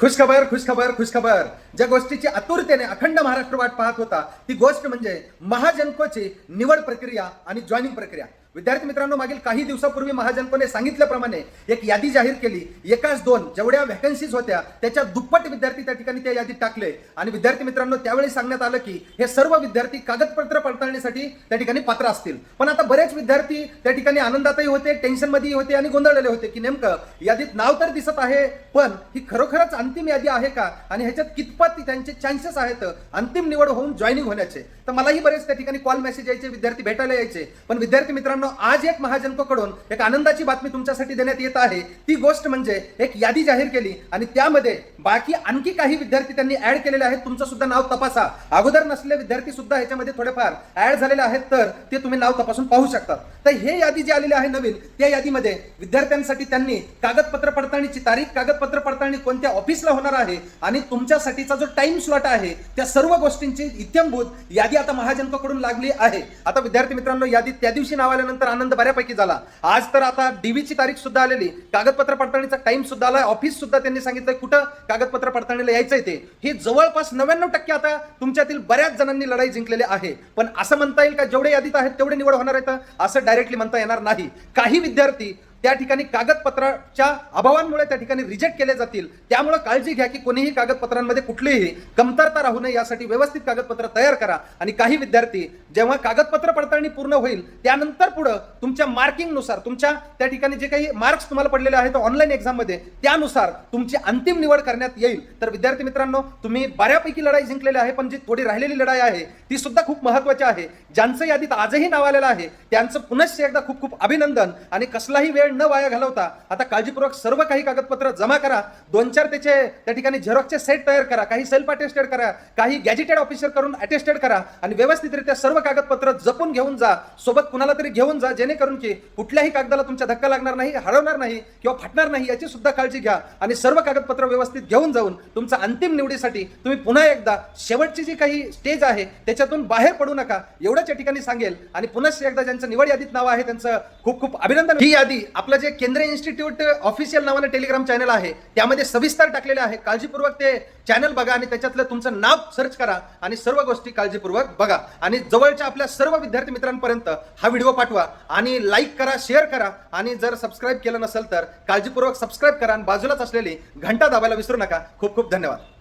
खुशखबर खुशखबर खुशखबर. ज्या गोष्टीची आतुरतेने अखंड महाराष्ट्र वाट पाहत होता ती गोष्ट म्हणजे महाजनकोची निवड प्रक्रिया आणि जॉईनिंग प्रक्रिया. विद्यार्थी मित्रांनो, मागील काही दिवसापूर्वी महाजनकोने सांगितल्याप्रमाणे एक यादी जाहीर केली. एकाच दोन जेवढ्या व्हॅकन्सीज होत्या त्याच्या दुप्पट विद्यार्थी त्या ठिकाणी त्या यादीत टाकले. आणि विद्यार्थी मित्रांनो, त्यावेळी सांगण्यात आलं की हे सर्व विद्यार्थी कागदपत्र पडताळणीसाठी त्या ठिकाणी पात्र असतील. पण आता बरेच विद्यार्थी त्या ठिकाणी आनंदातही होते, टेन्शन मध्ये होते आणि गोंधळलेले होते की नेमकं यादीत नाव तर दिसत आहे पण ही खरोखरच अंतिम यादी आहे का आणि ह्याच्यात कितपत त्यांचे चान्सेस आहेत अंतिम निवड होऊन जॉईनिंग होण्याचे. तर मलाही बरेच त्या ठिकाणी कॉल मेसेज यायचे, विद्यार्थी भेटायला यायचे. पण विद्यार्थी मित्रांनो, आज एक महाजनकोकडून एक आनंदाची बातमी तुमच्यासाठी देण्यात येत आहे. ती गोष्ट म्हणजे एक यादी जाहीर केली आणि त्यामध्ये बाकी आणखी काही विद्यार्थी त्यांनी ऍड केलेले आहेत. तुमचं सुद्धा नाव तपासा. अगोदर नसलेले विद्यार्थी सुद्धा ह्याच्यामध्ये थोडेफार ऍड झालेले आहेत, तर ते तुम्ही नाव तपासून पाहू शकतात. तर हे यादी जी आलेली आहे नवीन, त्या यादीमध्ये विद्यार्थ्यांसाठी त्यांनी कागदपत्र पडताळणीची तारीख, कागदपत्र पडताळणी कोणत्या ऑफिसला होणार आहे आणि तुमच्यासाठीचा जो टाइम स्लॉट आहे त्या सर्व गोष्टींची इत्यंभूत यादी आता महाजनकोकडून लागली आहे. आता विद्यार्थी मित्रांनो, यादीत त्या दिवशी नाव आल्यानंतर आनंद बऱ्यापैकी झाला. आज तर आता डीव्हीची तारीख सुद्धा आलेली, कागदपत्र पडताळणीचा टाइम सुद्धा आलाय, ऑफिस सुद्धा त्यांनी सांगितलं कुठं कागदपत्र पडताळणीला यायचंय ते. हे जवळपास 99% आता तुमच्यातील बऱ्याच जणांनी लढाई जिंकलेली आहे. पण असं म्हणता येईल का जेवढे यादीत आहेत तेवढे निवड होणार आहेत? असं डायरेक्टली म्हणता येणार नाही. काही विद्यार्थी त्या ठिकाणी कागदपत्राच्या अभावांमुळे त्या ठिकाणी रिजेक्ट केले जातील. त्यामुळे काळजी घ्या की कोणीही कागदपत्रांमध्ये कुठलीही कमतरता राहू नये, यासाठी व्यवस्थित कागदपत्र तयार करा. आणि काही विद्यार्थी जेव्हा कागदपत्र पडताळणी पूर्ण होईल त्यानंतर पुढे तुमच्या मार्किंग नुसार, तुमच्या त्या ठिकाणी जे काही मार्क्स तुम्हाला पडलेले आहेत ऑनलाईन एक्झाम मध्ये, त्यानुसार तुमची अंतिम निवड करण्यात येईल. तर विद्यार्थी मित्रांनो, तुम्ही बऱ्यापैकी लढाई जिंकलेली आहे, पण जी थोडी राहिलेली लढाई आहे ती सुद्धा खूप महत्वाची आहे. ज्यांचं यादीत आजही नाव आलेलं आहे त्यांचं पुनश्च एकदा खूप खूप अभिनंदन. आणि कसलाही वेळ न वाया घालवता आता काळजीपूर्वक सर्व काही कागदपत्र जमा करा. 2-4 त्याचे त्या ठिकाणी झेरॉक्सचे सेट तयार करा, काही सेल्फ अटेस्टेड करा, काही गॅजेटेड ऑफिसर करून अटेस्टेड करा आणि व्यवस्थितरित्या सर्व कागदपत्र जपून घेऊन जा. सोबत कुणाला तरी घेऊन जा, जेणेकरून की कुठल्याही कागदाला तुमच्या धक्का लागणार नाही, हरवणार नाही किंवा फाटणार नाही याची सुद्धा काळजी घ्या. आणि सर्व कागदपत्र व्यवस्थित घेऊन जाऊन तुमच्या अंतिम निवडीसाठी तुम्ही पुन्हा एकदा शेवटची जी काही स्टेज आहे त्याच्यातून बाहेर पडू नका, एवढंच या ठिकाणी सांगेल. आणि पुन्हा एकदा ज्यांचं निवड यादीत नाव आहे त्यांचं खूप खूप अभिनंदन. ही यादी आपलं जे केंद्रीय इन्स्टिट्यूट ऑफिशियल नावाने टेलिग्राम चॅनल आहे त्यामध्ये सविस्तर टाकलेले आहे. काळजीपूर्वक ते चॅनल बघा आणि त्याच्यातलं तुमचं नाव सर्च करा आणि सर्व गोष्टी काळजीपूर्वक बघा. आणि जवळच्या आपल्या सर्व विद्यार्थी मित्रांपर्यंत हा व्हिडिओ पाठवा आणि लाईक करा, शेअर करा. आणि जर सबस्क्राईब केलं नसेल तर काळजीपूर्वक सबस्क्राईब करा आणि बाजूलाच असलेली घंटा दाबायला विसरू नका. खूप खूप धन्यवाद.